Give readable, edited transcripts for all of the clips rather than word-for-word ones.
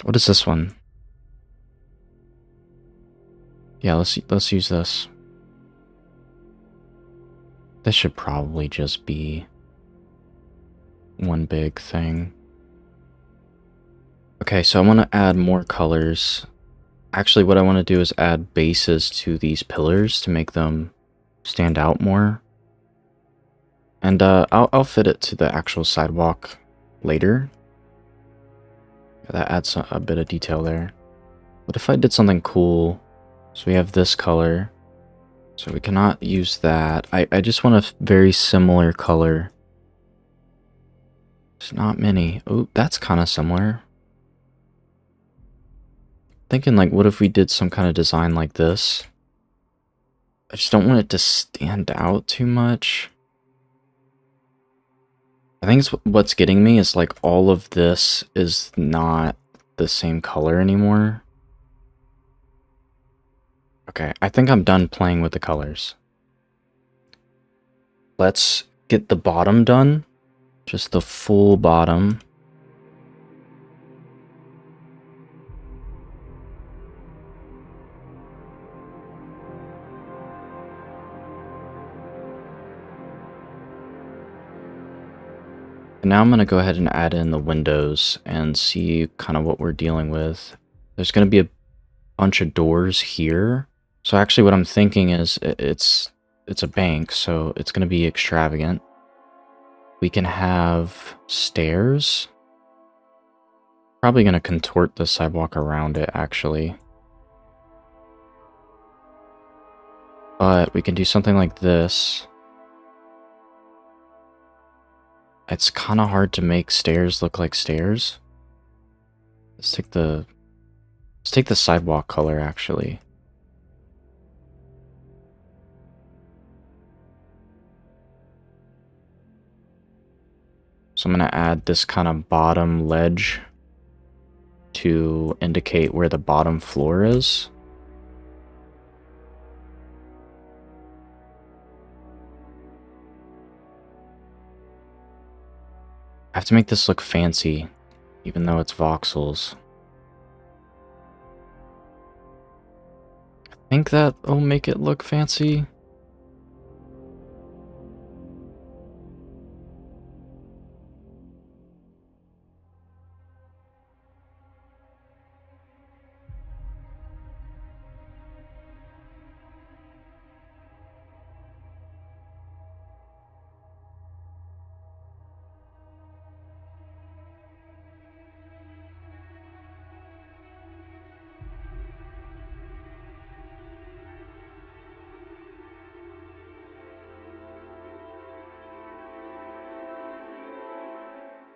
What is this one? Yeah, let's use this. This should probably just be one big thing. Okay, so I want to add more colors. Actually, what I want to do is add bases to these pillars to make them stand out more. And I'll fit it to the actual sidewalk later. That adds a bit of detail there. What if I did something cool? So we have this color. So we cannot use that. I just want a very similar color. There's not many. Oh, that's kind of similar. Thinking like, what if we did some kind of design like this? I just don't want it to stand out too much. I think what's getting me is like all of this is not the same color anymore. Okay, I think I'm done playing with the colors. Let's get the bottom done. Just the full bottom. And now I'm going to go ahead and add in the windows and see kind of what we're dealing with. There's going to be a bunch of doors here. So actually what I'm thinking is it's a bank, so it's going to be extravagant. We can have stairs. Probably going to contort the sidewalk around it, actually. But we can do something like this. It's kind of hard to make stairs look like stairs. Let's take the sidewalk color, actually. So I'm going to add this kind of bottom ledge to indicate where the bottom floor is. I have to make this look fancy, even though it's voxels. I think that will make it look fancy.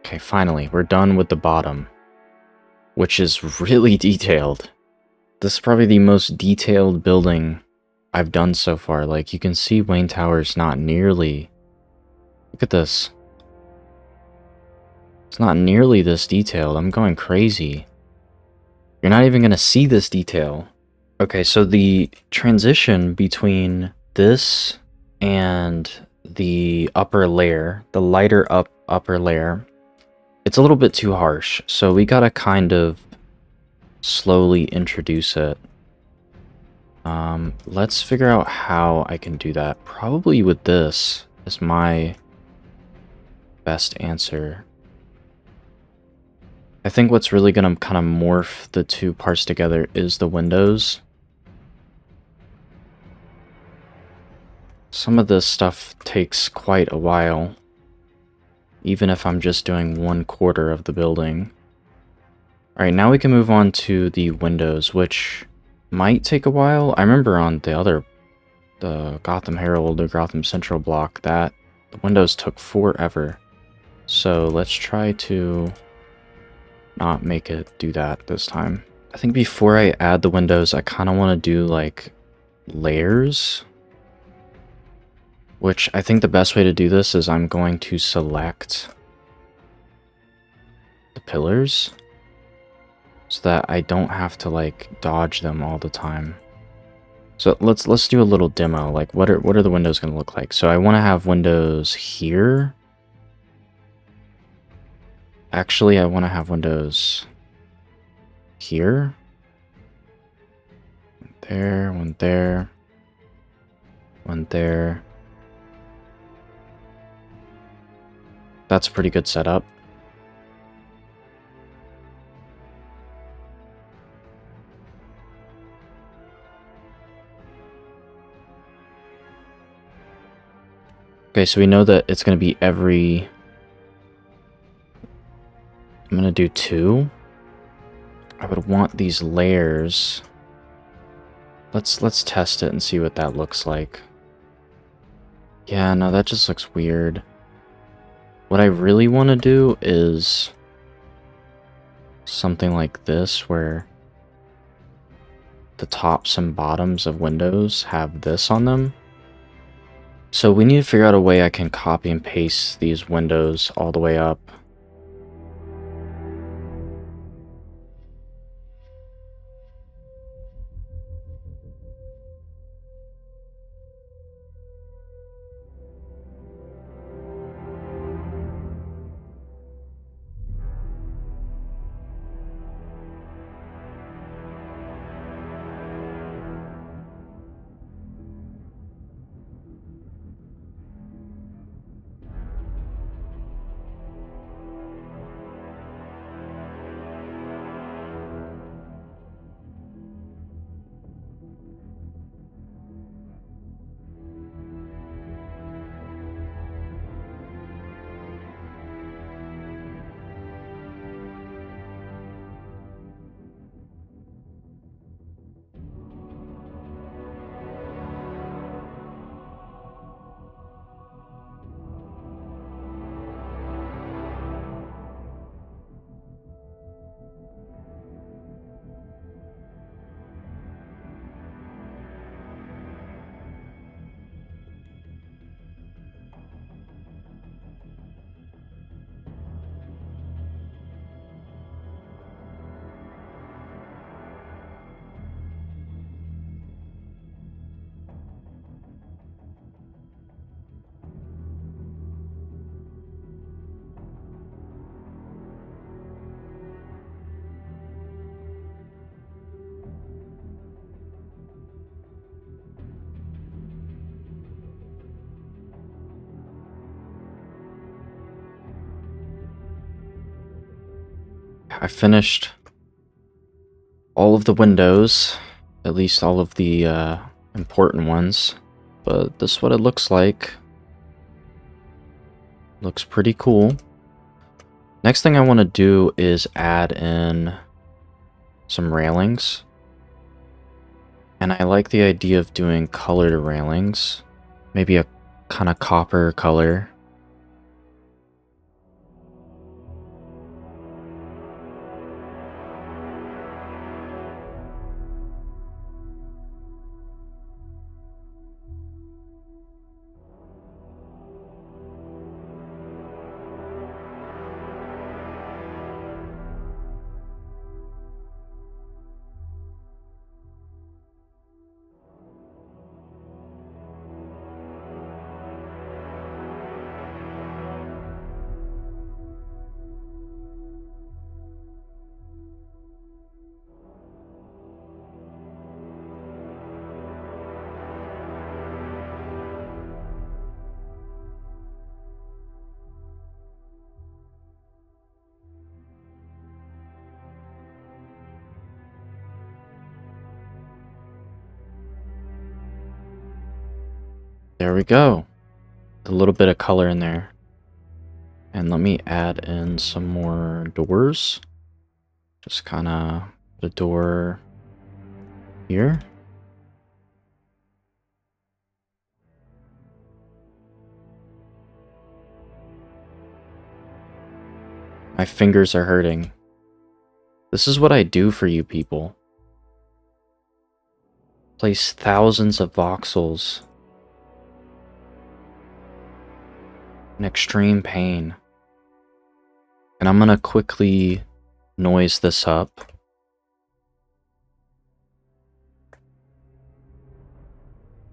Okay, finally, we're done with the bottom, which is really detailed. This is probably the most detailed building I've done so far. Like, you can see Wayne Tower's not nearly... Look at this. It's not nearly this detailed. I'm going crazy. You're not even going to see this detail. Okay, so the transition between this and the upper layer, the lighter upper layer, it's a little bit too harsh. So we gotta kind of slowly introduce it. Let's figure out how I can do that. Probably with this is my best answer. I think what's really gonna kind of morph the two parts together is the windows. Some of this stuff takes quite a while, even if I'm just doing 1/4 of the building. Alright, now we can move on to the windows, which might take a while. I remember on the Gotham Herald or Gotham Central block that the windows took forever. So let's try to not make it do that this time. I think before I add the windows, I kind of want to do like layers. Which I think the best way to do this is I'm going to select the pillars so that I don't have to like dodge them all the time. So let's do a little demo. Like what are the windows going to look like? So I want to have windows here. Actually, I want to have windows here. There, one there. One there. That's a pretty good setup. Okay, so we know that it's going to be every... I'm going to do 2. I would want these layers. Let's test it and see what that looks like. Yeah, no, that just looks weird. What I really want to do is something like this, where the tops and bottoms of windows have this on them. So we need to figure out a way I can copy and paste these windows all the way up. I finished all of the windows, at least all of the important ones, but this is what it looks like. Looks pretty cool. Next thing I want to do is add in some railings. And I like the idea of doing colored railings. Maybe a kind of copper color. There we go. A little bit of color in there. And let me add in some more doors. Just kind of the door here. My fingers are hurting. This is what I do for you people. Place thousands of voxels in extreme pain. And I'm gonna quickly noise this up.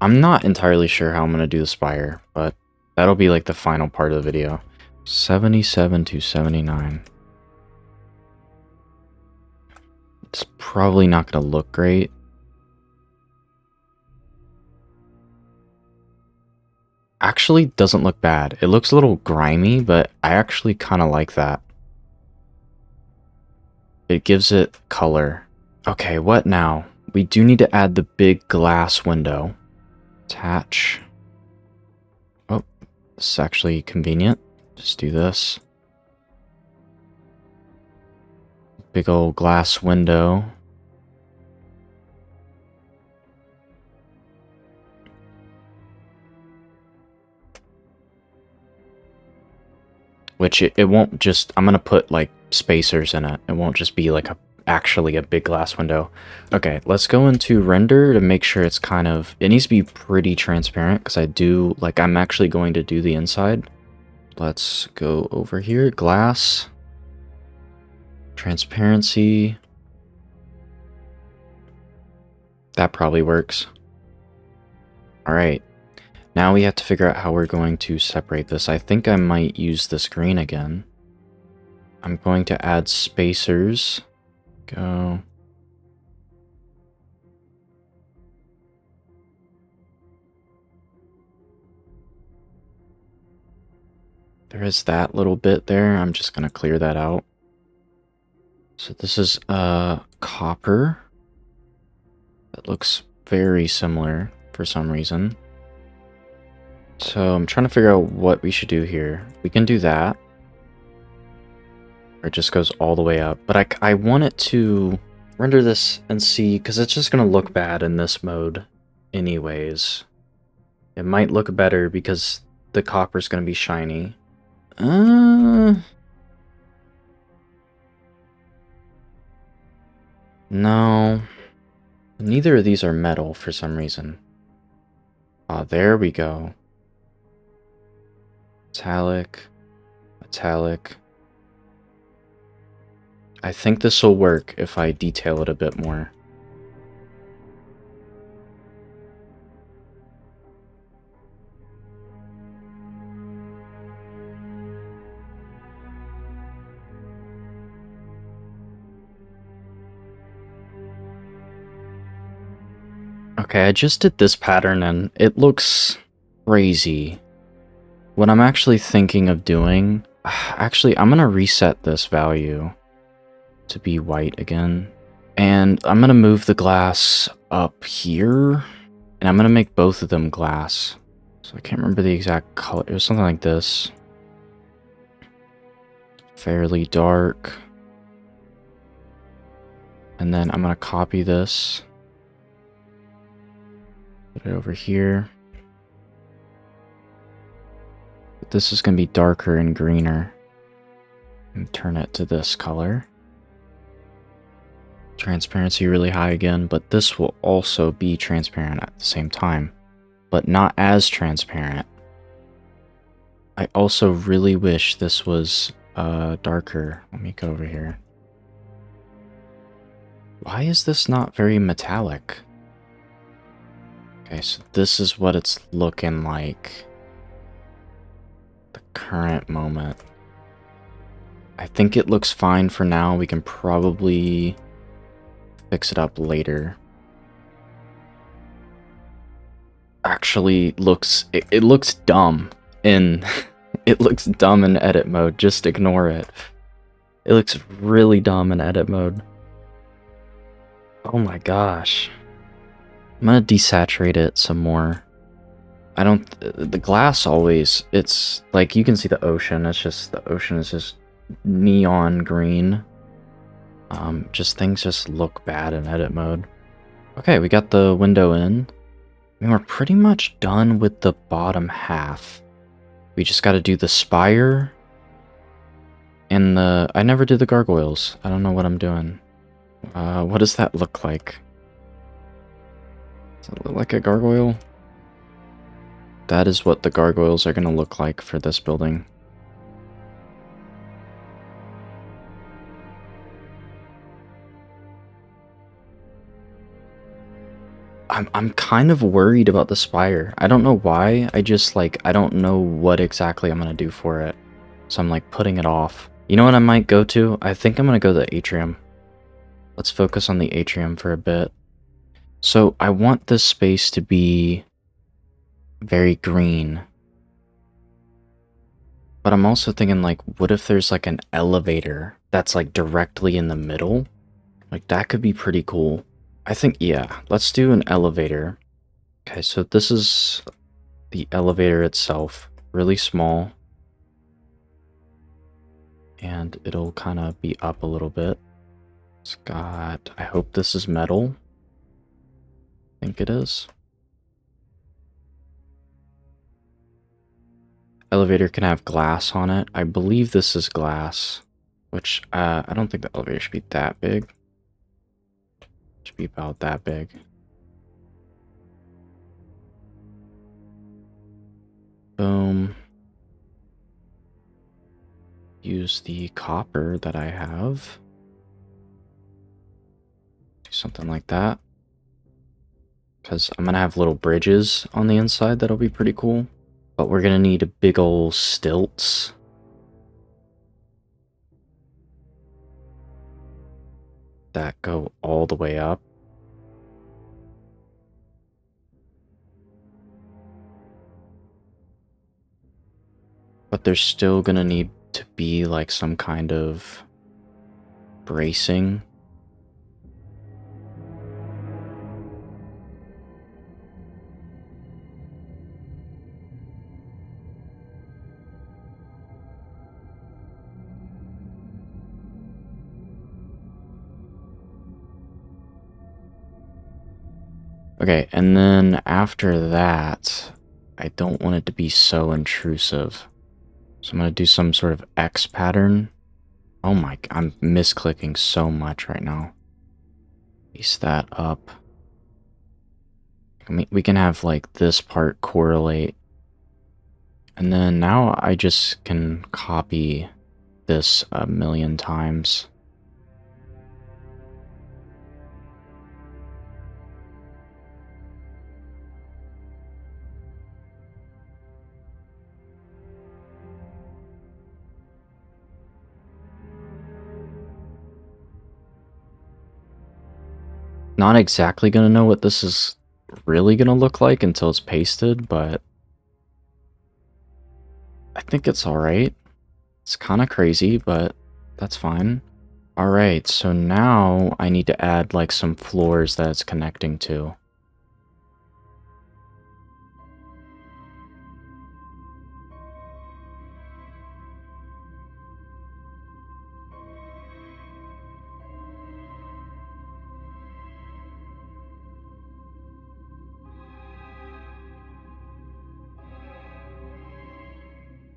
I'm not entirely sure how I'm gonna do the spire, but that'll be like the final part of the video. 77 to 79. Let's probably not going to look great. Actually doesn't look bad. It looks a little grimy, but I actually kind of like that. It gives it color. Okay, what now? We do need to add the big glass window. Attach. Oh, this is actually convenient. Just do this. Big old glass window. Which it won't just, I'm gonna put like spacers in it. It won't just be like actually a big glass window. Okay, let's go into render to make sure it's kind of, it needs to be pretty transparent because I'm actually going to do the inside. Let's go over here, glass, transparency. That probably works. All right. Now we have to figure out how we're going to separate this. I think I might use this green again. I'm going to add spacers. Go. There is that little bit there. I'm just going to clear that out. So this is copper. That looks very similar for some reason. So I'm trying to figure out what we should do here. We can do that. Or it just goes all the way up. But I want it to render this and see, because it's just going to look bad in this mode anyways. It might look better because the copper's going to be shiny. No. Neither of these are metal for some reason. Ah, there we go. Metallic. Metallic. I think this will work if I detail it a bit more. Okay, I just did this pattern and it looks crazy. What I'm actually thinking of doing... Actually, I'm going to reset this value to be white again. And I'm going to move the glass up here. And I'm going to make both of them glass. So I can't remember the exact color. It was something like this. Fairly dark. And then I'm going to copy this. Put it over here. But this is going to be darker and greener. And turn it to this color. Transparency really high again, but this will also be transparent at the same time. But not as transparent. I also really wish this was darker. Let me go over here. Why is this not very metallic? Okay, so this is what it's looking like. The current moment. I think it looks fine for now. We can probably fix it up later. Actually, it looks dumb in it looks dumb in edit mode. Just ignore it. It looks really dumb in edit mode. Oh my gosh. I'm gonna desaturate it some more. The glass always, it's like you can see the ocean. It's just, the ocean is just neon green. Just things just look bad in edit mode. Okay, we got the window in. I mean, we're pretty much done with the bottom half. We just got to do the spire. And I never did the gargoyles. I don't know what I'm doing. What does that look like? Does it look like a gargoyle? That is what the gargoyles are going to look like for this building. I'm kind of worried about the spire. I don't know why. I just I don't know what exactly I'm going to do for it. So I'm putting it off. You know what I might go to? I think I'm going to go to the atrium. Let's focus on the atrium for a bit. So I want this space to be very green. But I'm also thinking, like, what if there's like an elevator that's like directly in the middle? Like, that could be pretty cool. I think, yeah, let's do an elevator. Okay, so this is the elevator itself. Really small. And it'll kind of be up a little bit. It's got, I hope this is metal. I think it is. Elevator can have glass on it. I believe this is glass, which I don't think the elevator should be that big. It should be about that big. Boom. Use the copper that I have. Do something like that. Because I'm going to have little bridges on the inside that'll be pretty cool. But we're going to need a big ol' stilts. That go all the way up. But there's still going to need to be like some kind of bracing. Okay, and then after that, I don't want it to be so intrusive. So I'm going to do some sort of X pattern. Oh my, I'm misclicking so much right now. Piece that up. I mean, we can have like this part correlate. And then now I just can copy this a million times. Not exactly gonna know what this is really gonna look like until it's pasted, but I think it's alright. It's kind of crazy, but that's fine. Alright, so now I need to add like some floors that it's connecting to.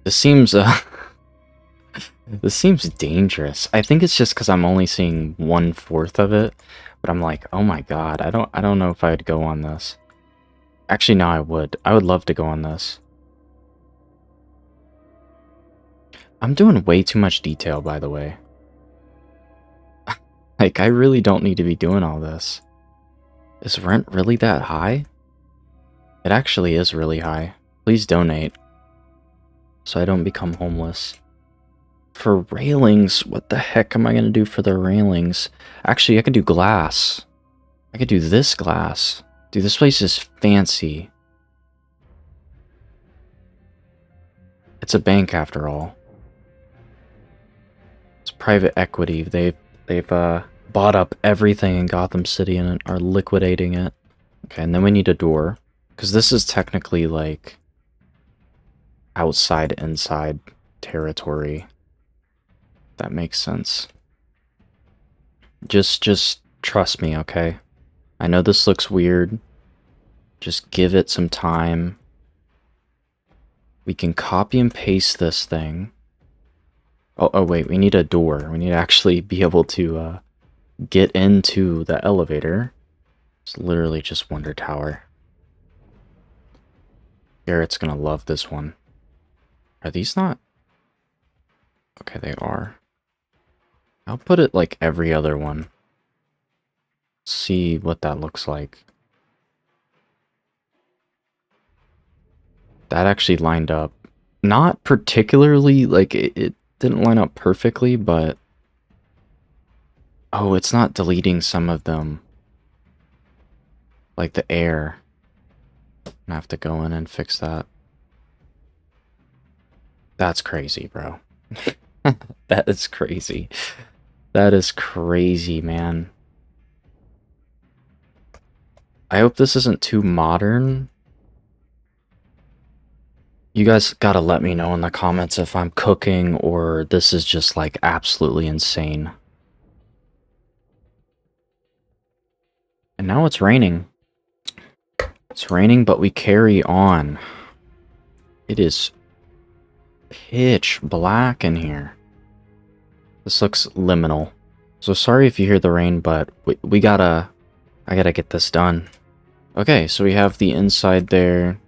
This seems this seems dangerous. I think it's just because I'm only seeing 1/4 of it, but I'm like, oh my god, I don't know if I'd go on this. Actually, no, I would. I would love to go on this. I'm doing way too much detail, by the way. Like, I really don't need to be doing all this. Is rent really that high? It actually is really high. Please donate, so I don't become homeless. For railings, what the heck am I going to do for the railings? Actually, I could do glass. I could do this glass. Dude, this place is fancy. It's a bank after all. It's private equity. They've bought up everything in Gotham City and are liquidating it. Okay, and then we need a door, because this is technically like outside inside territory. That makes sense. Just trust me, okay? I know this looks weird. Just give it some time. We can copy and paste this thing. Oh wait, we need a door. We need to actually be able to get into the elevator. It's literally just Wonder Tower. Garrett's gonna love this one. Are these not? Okay, they are. I'll put it like every other one. See what that looks like. That actually lined up. Not particularly, like, it didn't line up perfectly, but Oh, it's not deleting some of them. Like the air. I have to go in and fix that. That's crazy, bro. That is crazy. That is crazy, man. I hope this isn't too modern. You guys gotta let me know in the comments if I'm cooking or this is just like absolutely insane. And now it's raining. It's raining, but we carry on. It is pitch black in here. This looks liminal. So sorry if you hear the rain, but I gotta get this done. Okay, so we have the inside there.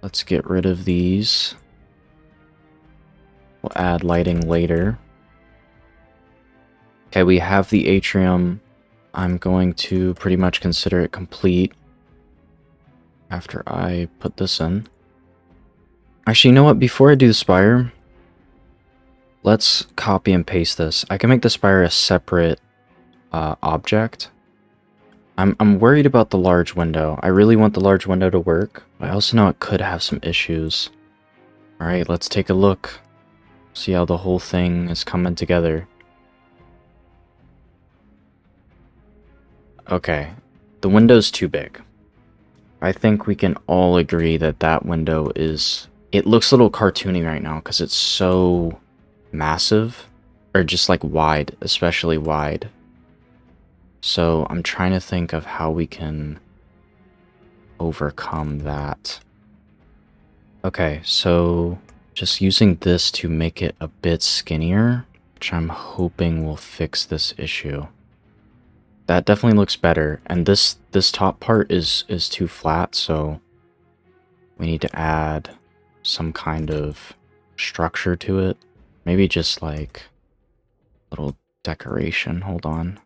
Let's get rid of these. We'll add lighting later. Okay, we have the atrium. I'm going to pretty much consider it complete after I put this in. Actually, you know what? Before I do the spire, let's copy and paste this. I can make the spire a separate object. I'm worried about the large window. I really want the large window to work. I also know it could have some issues. Alright, let's take a look. See how the whole thing is coming together. Okay, the window's too big. I think we can all agree that that window is... It looks a little cartoony right now because it's so massive. Or just like wide, especially wide. So I'm trying to think of how we can overcome that. Okay, so just using this to make it a bit skinnier, which I'm hoping will fix this issue. That definitely looks better, and this top part is too flat, so we need to add some kind of structure to it. Maybe just like a little decoration. Hold on.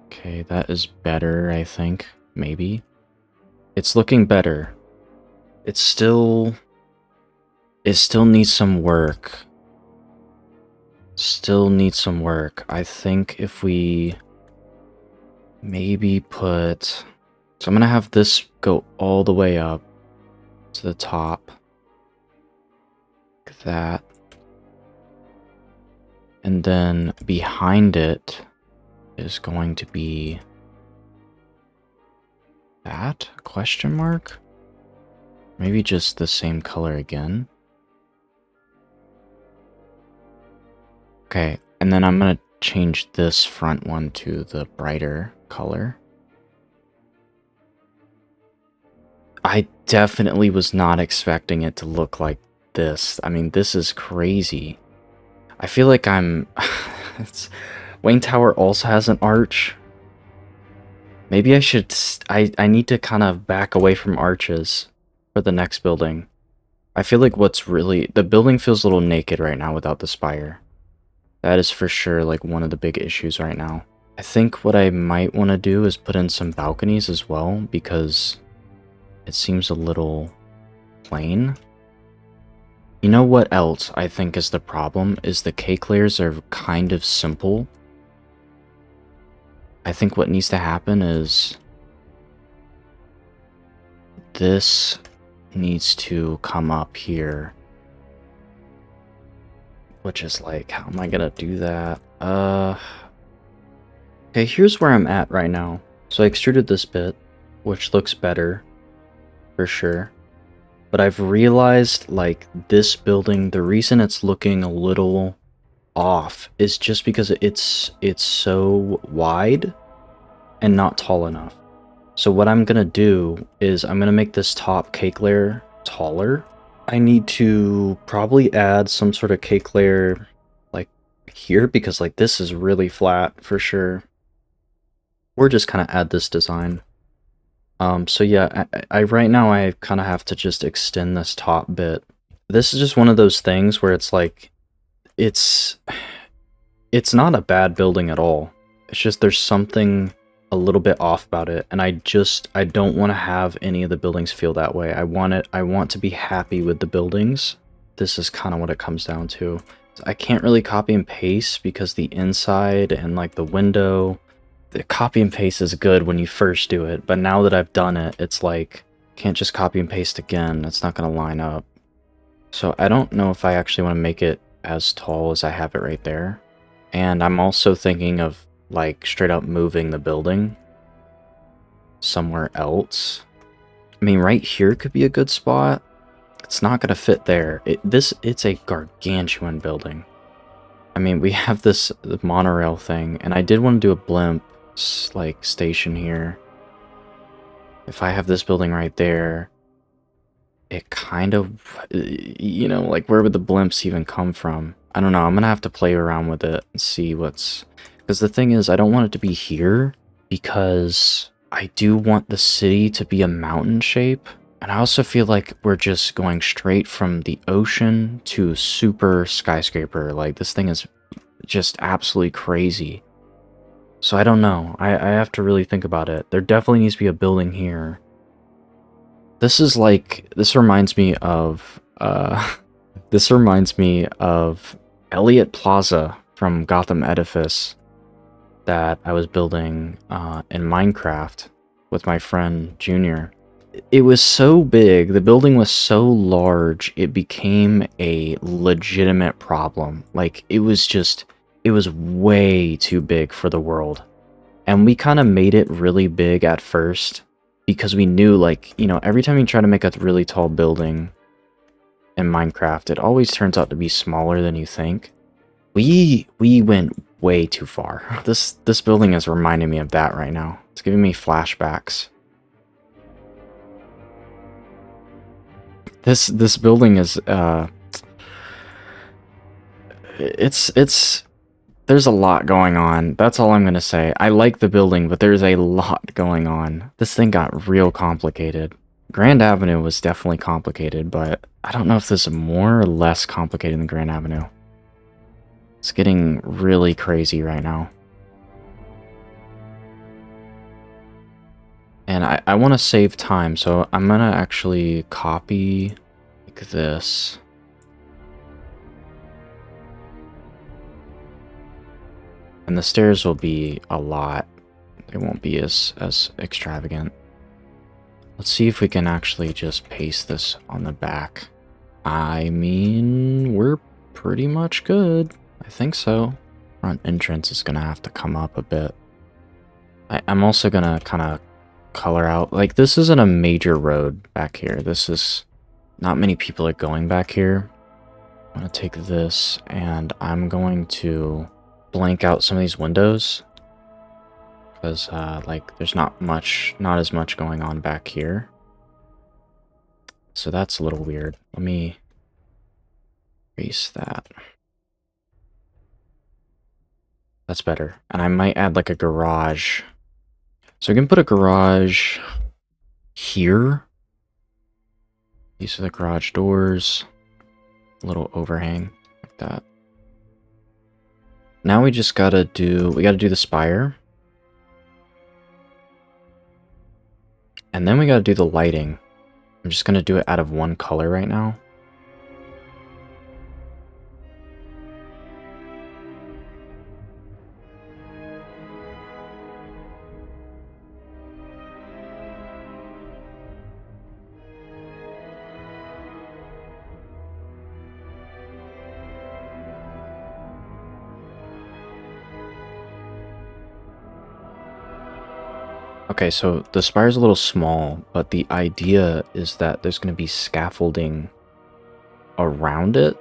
Okay, that is better, I think. Maybe. It's looking better. It still needs some work. Still needs some work. I think if we maybe put... So I'm gonna have this go all the way up to the top. Like that. And then behind it is going to be that? Question mark? Maybe just the same color again. Okay, and then I'm gonna change this front one to the brighter color. I definitely was not expecting it to look like this. I mean, this is crazy. I feel like I'm... Wayne Tower also has an arch. Maybe I should... I need to kind of back away from arches for the next building. I feel like what's really... The building feels a little naked right now without the spire. That is for sure like one of the big issues right now. I think what I might want to do is put in some balconies as well, because it seems a little plain. You know what else I think is the problem? Is the cake layers are kind of simple. I think what needs to happen is this needs to come up here. Which is like, how am I gonna do that? Okay, here's where I'm at right now. So I extruded this bit, which looks better, for sure. But I've realized, like, this building, the reason it's looking a little off is just because it's so wide and not tall enough. So what I'm gonna do is I'm gonna make this top cake layer taller. I need to probably add some sort of cake layer like here, because like this is really flat for sure. Or just kind of add this design. So yeah, I right now I kind of have to just extend this top bit. This is just one of those things where it's like, it's It's not a bad building at all. It's just there's something a little bit off about it, and I don't want to have any of the buildings feel that way. I want to be happy with the buildings. This is kind of what it comes down to. I can't really copy and paste because the inside and like the window, the copy and paste is good when you first do it, but now that I've done it, it's like can't just copy and paste again. That's not going to line up. So I don't know if I actually want to make it as tall as I have it right there. And I'm also thinking of like straight up moving the building somewhere else. I mean, right here could be a good spot. It's not going to fit there. It's a gargantuan building. I mean, we have this monorail thing, and I did want to do a blimp like station here. If I have this building right there, it kind of, you know, like where would the blimps even come from? I don't know. I'm gonna have to play around with it and see what's, because the thing is, I don't want it to be here because I do want the city to be a mountain shape. And I also feel like we're just going straight from the ocean to super skyscraper. Like this thing is just absolutely crazy. So I don't know. I have to really think about it. There definitely needs to be a building here. This is like, this reminds me of, this reminds me of Elliott Plaza from Gotham Edifice that I was building in Minecraft with my friend Junior. It was so big, the building was so large, it became a legitimate problem. Like, it was way too big for the world. And we kind of made it really big at first because we knew, like, you know, every time you try to make a really tall building in Minecraft, it always turns out to be smaller than you think. We went way too far. This building is reminding me of that right now. It's giving me flashbacks. This building is it's there's a lot going on. That's all I'm gonna say. I like the building, but there's a lot going on. This thing got real complicated. Grand Avenue was definitely complicated, but I don't know if this is more or less complicated than Grand Avenue. It's getting really crazy right now. And I want to save time, so I'm gonna actually copy like this. And the stairs will be a lot. They won't be as extravagant. Let's see if we can actually just paste this on the back. I mean, we're pretty much good. I think so. Front entrance is gonna have to come up a bit. I'm also gonna kind of color out, like, this isn't a major road back here. This is, not many people are going back here. I'm gonna take this and I'm going to blank out some of these windows because like there's not as much going on back here. So that's a little weird. Let me erase that. That's better. And I might add like a garage. So we can put a garage here. These are the garage doors. A little overhang like that. Now we just gotta do, the spire. And then we gotta do the lighting. I'm just gonna do it out of one color right now. Okay, so the spire's a little small, but the idea is that there's going to be scaffolding around it.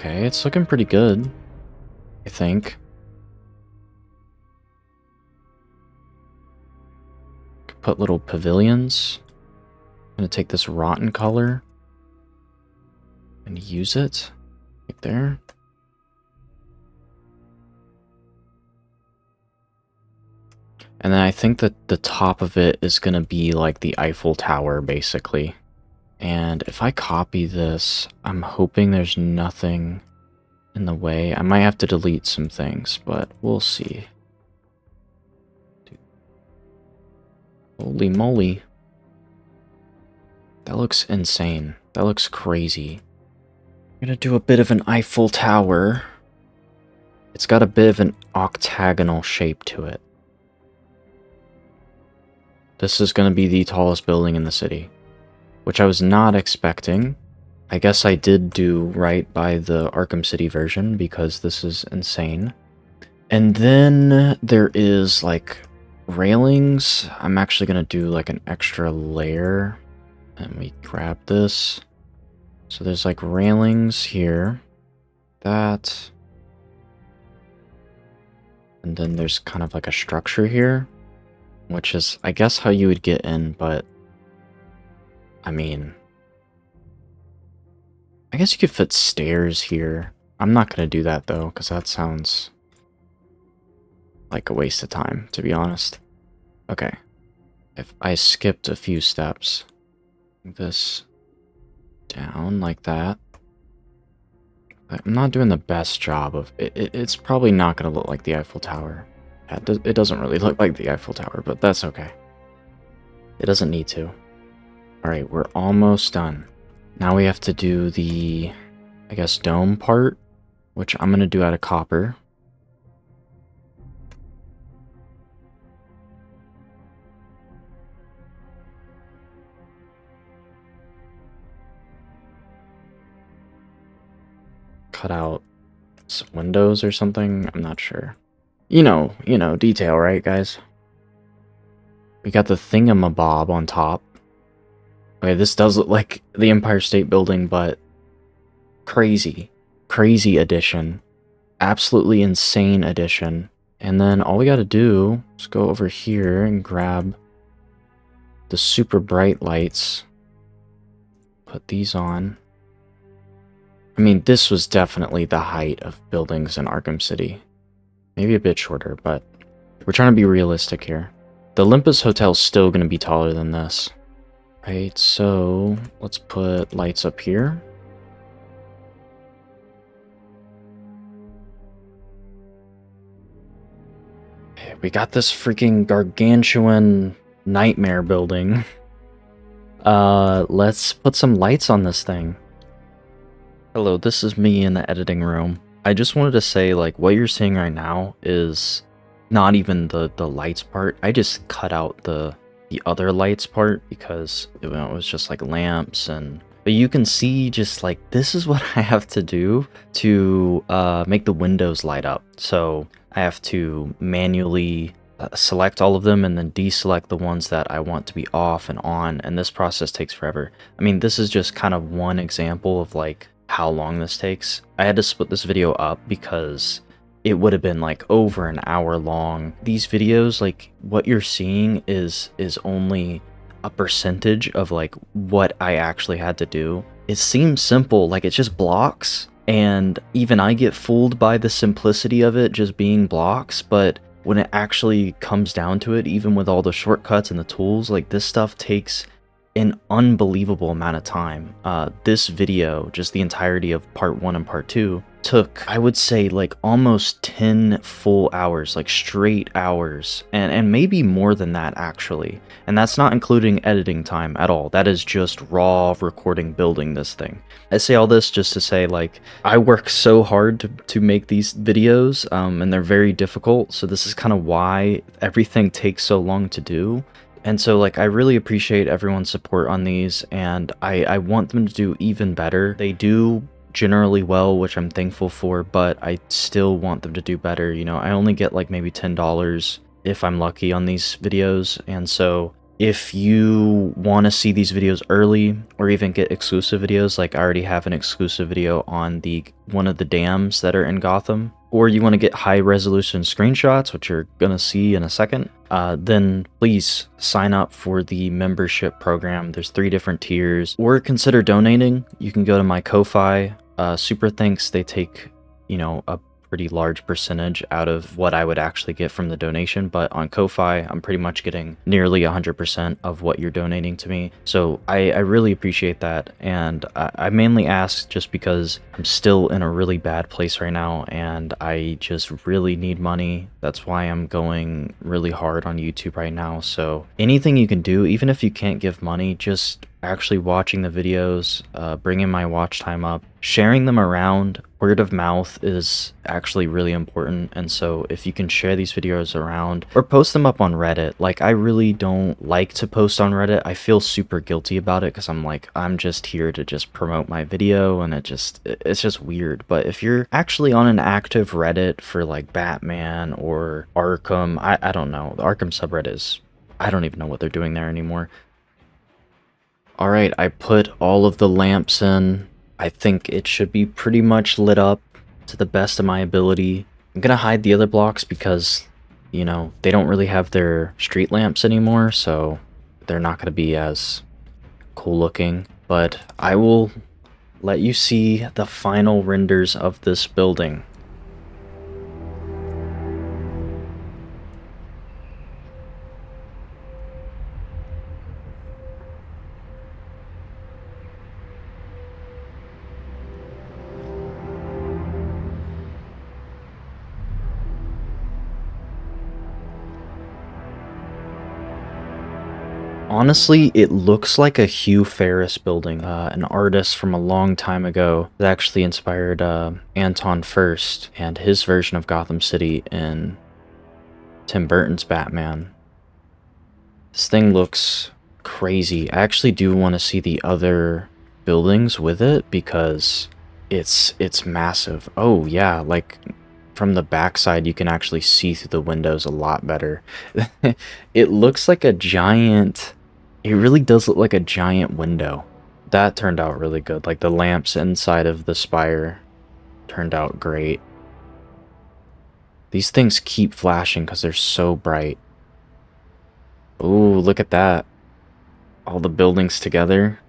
Okay, it's looking pretty good, I think. Could put little pavilions. I'm gonna take this rotten color and use it right there. And then I think that the top of it is gonna be like the Eiffel Tower, basically. And if I copy this, I'm hoping there's nothing in the way. I might have to delete some things, but we'll see. Holy moly. That looks insane. That looks crazy. I'm gonna do a bit of an Eiffel Tower. It's got a bit of an octagonal shape to it. This is gonna be the tallest building in the city, which I was not expecting. I guess I did do right by the Arkham City version because this is insane. And then there is like railings. I'm actually gonna do like an extra layer. And we grab this. So there's like railings here. That. And then there's kind of like a structure here, which is, I guess, how you would get in, but I mean, I guess you could fit stairs here. I'm not going to do that though, because that sounds like a waste of time, to be honest. Okay. If I skipped a few steps, this down like that. I'm not doing the best job of it. It's probably not going to look like the Eiffel Tower. It doesn't really look like the Eiffel Tower, but that's okay. It doesn't need to. Alright, we're almost done. Now we have to do the, I guess, dome part, which I'm going to do out of copper. Cut out some windows or something. I'm not sure. You know, detail, right, guys? We got the thingamabob on top. Okay, this does look like the Empire State Building, but crazy. Crazy addition. Absolutely insane addition. And then all we gotta do is go over here and grab the super bright lights. Put these on. I mean, this was definitely the height of buildings in Arkham City. Maybe a bit shorter, but we're trying to be realistic here. The Olympus Hotel's still going to be taller than this. Right, so let's put lights up here. Okay, we got this freaking gargantuan nightmare building. Let's put some lights on this thing. Hello, this is me in the editing room. I just wanted to say, like, what you're seeing right now is not even the lights part. I just cut out the other lights part because it was just like lamps and... But you can see just like, this is what I have to do to make the windows light up. So I have to manually select all of them and then deselect the ones that I want to be off and on. And this process takes forever. I mean, this is just kind of one example of like how long this takes. I had to split this video up because it would have been like over an hour long. These videos, like what you're seeing is only a percentage of like what I actually had to do. It seems simple, like it's just blocks, and even I get fooled by the simplicity of it just being blocks, but when it actually comes down to it, even with all the shortcuts and the tools, like this stuff takes an unbelievable amount of time. This video, just the entirety of part 1 and part 2, took, I would say, like almost 10 full hours, like straight hours, and maybe more than that actually. And that's not including editing time at all. That is just raw recording, building this thing. I say all this just to say, like, I work so hard to make these videos, and they're very difficult, so this is kind of why everything takes so long to do. And so, like, I really appreciate everyone's support on these, and I want them to do even better. They do generally well, which I'm thankful for, but I still want them to do better. You know, I only get like maybe $10 if I'm lucky on these videos, and so If you want to see these videos early or even get exclusive videos, like I already have an exclusive video on one of the dams that are in Gotham, or you want to get high resolution screenshots, which you're gonna see in a second, then please sign up for the membership program. There's 3 different tiers, or consider donating. You can go to my Ko-Fi. Super thanks, they take, you know, a pretty large percentage out of what I would actually get from the donation, but on Ko-Fi I'm pretty much getting nearly 100% of what you're donating to me, so I really appreciate that. And I mainly ask just because I'm still in a really bad place right now and I just really need money. That's why I'm going really hard on YouTube right now. So anything you can do, even if you can't give money, just actually watching the videos, bringing my watch time up, sharing them around. Word of mouth is actually really important, and so if you can share these videos around or post them up on Reddit. Like, I really don't like to post on Reddit. I feel super guilty about it because I'm just here to just promote my video, and it's just weird. But if you're actually on an active Reddit for like Batman or Arkham, I don't know, the Arkham subreddit is, I don't even know what they're doing there anymore. Alright, I put all of the lamps in. I think it should be pretty much lit up to the best of my ability. I'm gonna hide the other blocks because, you know, they don't really have their street lamps anymore, so they're not gonna be as cool looking. But I will let you see the final renders of this building. Honestly, it looks like a Hugh Ferris building, an artist from a long time ago that actually inspired Anton Furst and his version of Gotham City in Tim Burton's Batman. This thing looks crazy. I actually do want to see the other buildings with it because it's massive. Oh yeah, like from the backside you can actually see through the windows a lot better. It looks like a giant... It really does look like a giant window. That turned out really good. Like the lamps inside of the spire turned out great. These things keep flashing because they're so bright. Ooh, look at that. All the buildings together.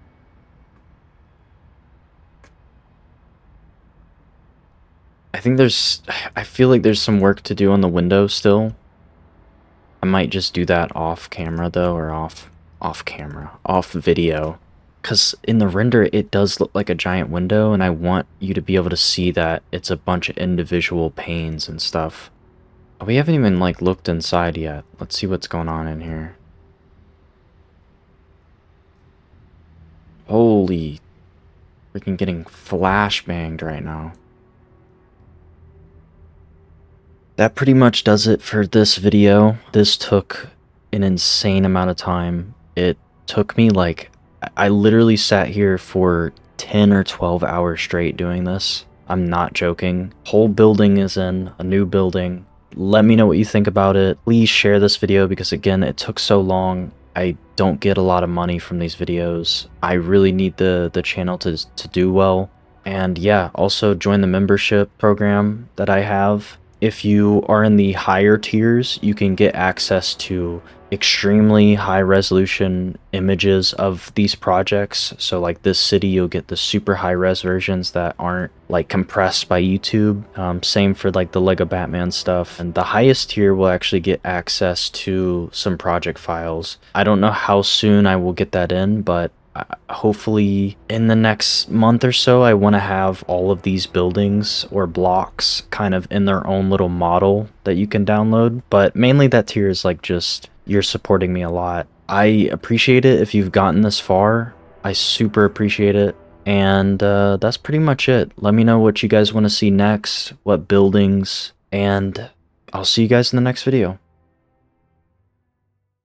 I feel like there's some work to do on the window still. I might just do that off camera though, or off video, because in the render it does look like a giant window, and I want you to be able to see that it's a bunch of individual panes and stuff. We haven't even like looked inside yet. Let's see what's going on in here. Holy, freaking getting flashbanged right now. That pretty much does it for this video. This took an insane amount of time. It took me like, I literally sat here for 10 or 12 hours straight doing this. I'm not joking. Whole building is in, a new building. Let me know what you think about it. Please share this video because again, it took so long. I don't get a lot of money from these videos. I really need the channel to do well. And yeah, also join the membership program that I have. If you are in the higher tiers, you can get access to extremely high resolution images of these projects. So like this city, you'll get the super high res versions that aren't like compressed by YouTube. Same for like the Lego Batman stuff. And the highest tier will actually get access to some project files. I don't know how soon I will get that in, but hopefully in the next month or so. I want to have all of these buildings or blocks kind of in their own little model that you can download, but mainly that tier is like just you're supporting me a lot. I appreciate it if you've gotten this far. I super appreciate it. And that's pretty much it. Let me know what you guys want to see next, what buildings, and I'll see you guys in the next video.